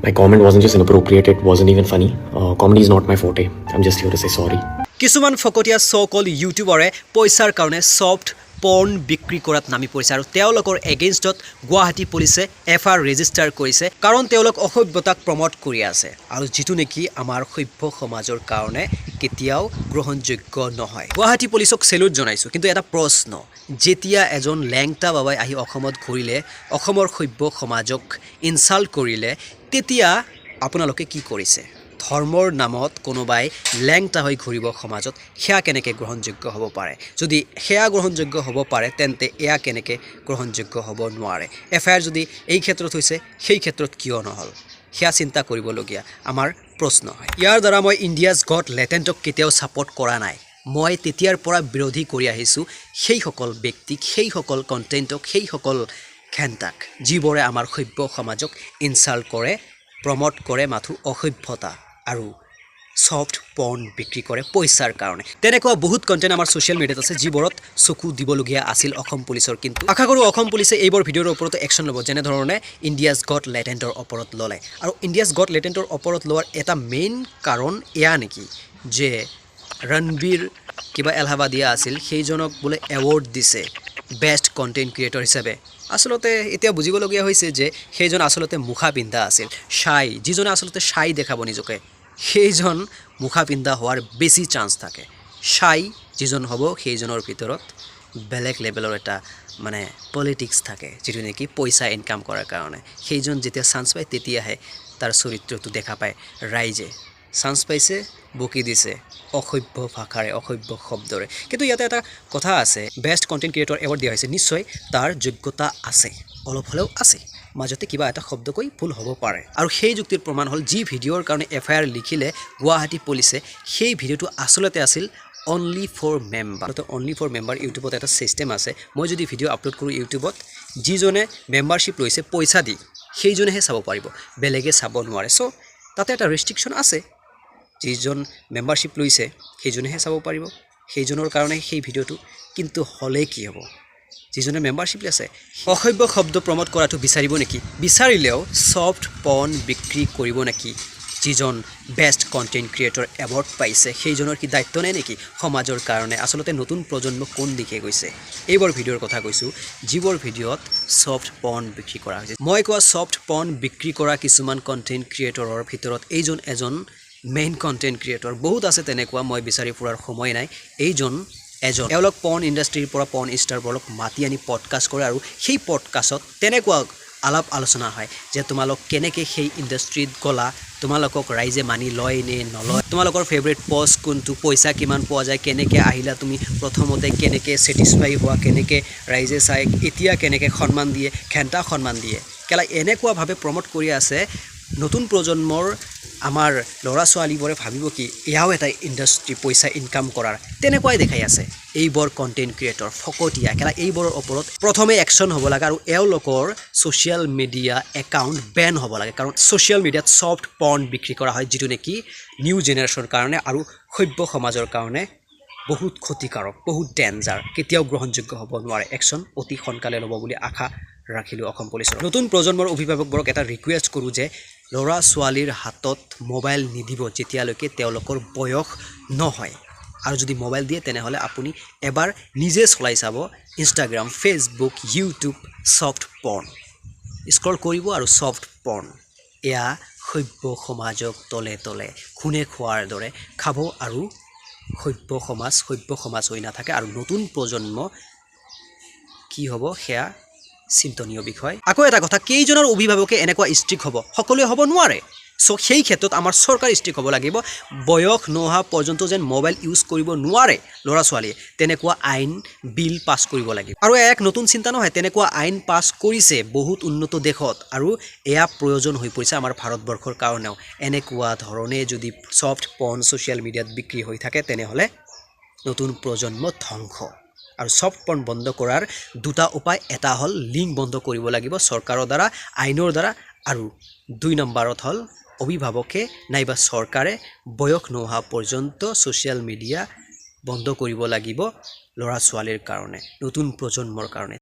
My comment wasn't just inappropriate, it wasn't even funny. Comedy is not my forte. I'm just here to say sorry. কিছুমান ফকতীয়া চ-কল ইউটিউবাৰে পইচাৰ কাৰণে soft porn বিক্ৰী কৰাত নামি পৰিছে আৰু তেওঁলোকৰ এগেইনষ্টত গুৱাহাটী পুলিচে এফআইআৰ ৰেজিষ্টাৰ কৰিছে কাৰণ তেওঁলোক অসভ্যতাক প্ৰমোট কৰি আছে আৰু যিটো নেকি আমাৰ সভ্য সমাজৰ কাৰণে কেতিয়াও গ্ৰহণযোগ্য নহয়। গুৱাহাটী পুলিচক সেলুট জনাইছো, কিন্তু এটা প্ৰশ্ন, যেতিয়া এজন লেংটা বাবাই আহি অসমত ঘূৰিলে, অসমৰ সভ্য সমাজক ইনচাল্ট কৰিলে, তেতিয়া আপোনালোকে কি কৰিছে? ধৰ্মৰ নামত কোনোবাই লেংটা হৈ ঘূৰিব সমাজত, সেয়া কেনেকৈ গ্ৰহণযোগ্য হ'ব পাৰে? যদি সেয়া গ্ৰহণযোগ্য হ'ব পাৰে, তেন্তে এয়া কেনেকৈ গ্ৰহণযোগ্য হ'ব নোৱাৰে? এফআইআৰ যদি এই ক্ষেত্ৰত হৈছে, সেই ক্ষেত্ৰত কিয় নহ'ল? সেয়া চিন্তা কৰিবলগীয়া আমাৰ প্ৰশ্ন হয়। ইয়াৰ দ্বাৰা মই ইণ্ডিয়াজ গট লেটেণ্টক কেতিয়াও ছাপোৰ্ট কৰা নাই। মই তেতিয়াৰ পৰা বিৰোধী কৰি আহিছোঁ সেইসকল ব্যক্তিক, সেইসকল কণ্টেণ্টক, সেইসকল ঘেণ্টাক, যিবোৰে আমাৰ সভ্য সমাজক ইনচাল্ট কৰে, প্ৰমোট কৰে মাথো অসভ্যতা আৰু ছফ্ট পৰ্ন বিক্ৰী কৰে পইচাৰ কাৰণে। তেনেকুৱা বহুত কণ্টেণ্ট আমাৰ ছ'চিয়েল মিডিয়াত আছে যিবোৰত চকু দিবলগীয়া আছিল অসম পুলিচৰ, কিন্তু আশা কৰোঁ অসম পুলিচে এইবোৰ ভিডিঅ'ৰ ওপৰতো একশ্যন ল'ব, যেনেধৰণে ইণ্ডিয়াজ গট লেটেণ্টৰ ওপৰত ল'লে। আৰু ইণ্ডিয়াজ গট লেটেণ্টৰ ওপৰত লোৱাৰ এটা মেইন কাৰণ এয়া নেকি যে ৰণবীৰ কিবা এলাহাবাদীয়া আছিল, সেইজনক বোলে এৱাৰ্ড দিছে বেষ্ট কণ্টেণ্ট ক্ৰিয়েটৰ হিচাপে। আচলতে এতিয়া বুজিবলগীয়া হৈছে যে সেইজন আচলতে মুখা পিন্ধা আছিল, শ্বাই, যিজনে আচলতে শ্বাই দেখাব নিজকে, সেইজন মুখা পিন্ধা হোৱাৰ বেছি চান্স থাকে। শ্বাই যিজন হ'ব, সেইজনৰ ভিতৰত বেলেগ লেভেলৰ এটা মানে পলিটিক্স থাকে, যিটো নেকি পইচা ইনকাম কৰাৰ কাৰণে। সেইজন যেতিয়া চান্স পায়, তেতিয়াহে তাৰ চৰিত্ৰটো দেখা পায় ৰাইজে। চান্স পাইছে, বকি দিছে অসভ্য ভাষাৰে, অসভ্য শব্দৰে। কিন্তু ইয়াতে এটা কথা আছে, বেষ্ট কণ্টেণ্ট ক্ৰিয়েটৰ এৱাৰ্ড দিয়া হৈছে, নিশ্চয় তাৰ যোগ্যতা আছে, অলপ হ'লেও আছে। মাজতে কিবা এটা শব্দ কৈ ভুল হ'ব পাৰে। আৰু সেই যুক্তিৰ প্ৰমাণ হ'ল, যি ভিডিঅ'ৰ কাৰণে এফআইআৰ লিখিলে গুৱাহাটী পুলিচে, সেই ভিডিঅ'টো আচলতে আছিল only for member. Only for member ইউটিউবত এটা ছিষ্টেম আছে, মই যদি ভিডিঅ' আপলোড কৰোঁ ইউটিউবত, যিজনে মেম্বাৰশ্বিপ লৈছে পইচা দি, সেইজনেহে চাব পাৰিব, বেলেগে চাব নোৱাৰে। চ' তাতে এটা ৰেষ্ট্ৰিকশ্যন আছে, যিজন মেম্বাৰশ্বিপ লৈছে সেইজনেহে চাব পাৰিব, সেইজনৰ কাৰণে সেই ভিডিঅ'টো। কিন্তু হ'লে কি হ'ব, যিজনে মেম্বাৰশ্বিপ লৈছে অসভ্য শব্দ প্ৰমোট কৰাটো বিচাৰিব নেকি? বিচাৰিলেও ছফ্ট পৰ্ন বিক্ৰী কৰিব নেকি? যিজন বেষ্ট কণ্টেণ্ট ক্ৰিয়েটৰ এৱাৰ্ড পাইছে, সেইজনৰ কি দায়িত্ব নাই নেকি সমাজৰ কাৰণে? আচলতে নতুন প্ৰজন্ম কোন দিশে গৈছে, এইবোৰ ভিডিঅ'ৰ কথা কৈছোঁ, যিবোৰ ভিডিঅ'ত ছফ্ট পৰ্ন বিক্ৰী কৰা হৈছে। মই কোৱা ছফ্ট পৰ্ন বিক্ৰী কৰা কিছুমান কণ্টেণ্ট ক্ৰিয়েটৰৰ ভিতৰত এইজন এজন মেইন কণ্টেণ্ট ক্ৰিয়েটৰ। বহুত আছে তেনেকুৱা, মই বিচাৰি ফুৰাৰ সময় নাই। এজন এওঁলোক পৰ্ন ইণ্ডাষ্ট্ৰীৰ পৰা পৰ্ন ষ্টাৰবোৰক মাতি আনি পডকাষ্ট কৰে, আৰু সেই পডকাষ্টত তেনেকুৱা আলাপ আলোচনা হয় যে তোমালোক কেনেকৈ সেই ইণ্ডাষ্ট্ৰীত গ'লা, তোমালোকক ৰাইজে মানি লয় নে নলয়, তোমালোকৰ ফেভৰেট পষ্ট কোনটো, পইচা কিমান পোৱা যায়, কেনেকৈ আহিলা তুমি প্ৰথমতে, কেনেকৈ ছেটিছফাই হোৱা, কেনেকৈ ৰাইজে চাই, এতিয়া কেনেকৈ সন্মান দিয়ে, ঘেণ্টা সন্মান দিয়ে। কেলা এনেকুৱাভাৱে প্ৰমোট কৰি আছে নতুন প্ৰজন্মৰ আমাৰ ল'ৰা ছোৱালীবোৰে ভাবিব কি এয়াও এটা ইণ্ডাষ্ট্ৰী, পইচা ইনকাম কৰাৰ, তেনেকুৱাই দেখাই আছে এইবোৰ কণ্টেণ্ট ক্ৰিয়েটৰ ফকতীয়া। কেলা এইবোৰৰ ওপৰত প্ৰথমে একশ্যন হ'ব লাগে আৰু এওঁলোকৰ ছ'চিয়েল মিডিয়া একাউণ্ট বেন হ'ব লাগে, কাৰণ ছ'চিয়েল মিডিয়াত ছফ্ট পৰ্ন বিক্ৰী কৰা হয়, যিটো নেকি নিউ জেনেৰেশ্যনৰ কাৰণে আৰু সভ্য সমাজৰ কাৰণে বহুত ক্ষতিকাৰক, বহুত ডেঞ্জাৰ, কেতিয়াও গ্ৰহণযোগ্য হ'ব নোৱাৰে। একশ্যন অতি সোনকালে ল'ব বুলি আশা ৰাখিলোঁ অসম পুলিচৰ। নতুন প্ৰজন্মৰ অভিভাৱকবোৰক এটা ৰিকুৱেষ্ট কৰোঁ যে ল'ৰা ছোৱালীৰ হাতত মোবাইল নিদিব যেতিয়ালৈকে তেওঁলোকৰ বয়স নহয়, আৰু যদি মোবাইল দিয়ে তেনেহ'লে আপুনি এবাৰ নিজে চলাই চাব Instagram, Facebook, YouTube, soft porn scroll কৰিব, আৰু ছফ্ট পৰ্ন এয়া সভ্য সমাজক তলে তলে খুনে খোৱাৰ দৰে খাব, আৰু সভ্য সমাজ হৈ নাথাকে, আৰু নতুন প্ৰজন্ম কি হ'ব সেয়া চিন্তনীয় বিষয়। আকৌ এটা কথা, কেইজনৰ অভিভাৱকে এনেকুৱা ষ্ট্ৰিক্ট হ'ব? সকলোৱে হ'ব নোৱাৰে। চ' সেই ক্ষেত্ৰত আমাৰ চৰকাৰ ষ্ট্ৰিক্ট হ'ব লাগিব, বয়স নোহোৱা পৰ্যন্ত যেন মোবাইল ইউজ কৰিব নোৱাৰে ল'ৰা ছোৱালীয়ে, তেনেকুৱা আইন বিল পাছ কৰিব লাগিব। আৰু এক নতুন চিন্তা নহয়, তেনেকুৱা আইন পাছ কৰিছে বহুত উন্নত দেশত, আৰু এয়া প্ৰয়োজন হৈ পৰিছে আমাৰ ভাৰতবৰ্ষৰ কাৰণেও। এনেকুৱা ধৰণে যদি ছফ্ট পৰ্ন ছ'চিয়েল মিডিয়াত বিক্ৰী হৈ থাকে, তেনেহ'লে নতুন প্ৰজন্ম ধ্বংস। আৰু ছফ্ট পৰ্ন বন্ধ কৰাৰ দুটা উপায়, এটা হ'ল লিংক বন্ধ কৰিব লাগিব চৰকাৰৰ দ্বাৰা, আইনৰ দ্বাৰা, আৰু 2 নম্বৰত হ'ল অভিভাৱকে নাইবা চৰকাৰে বয়স নোহোৱা পৰ্যন্ত ছ'চিয়েল মিডিয়া বন্ধ কৰিব লাগিব ল'ৰা ছোৱালীৰ কাৰণে, নতুন প্ৰজন্মৰ কাৰণে।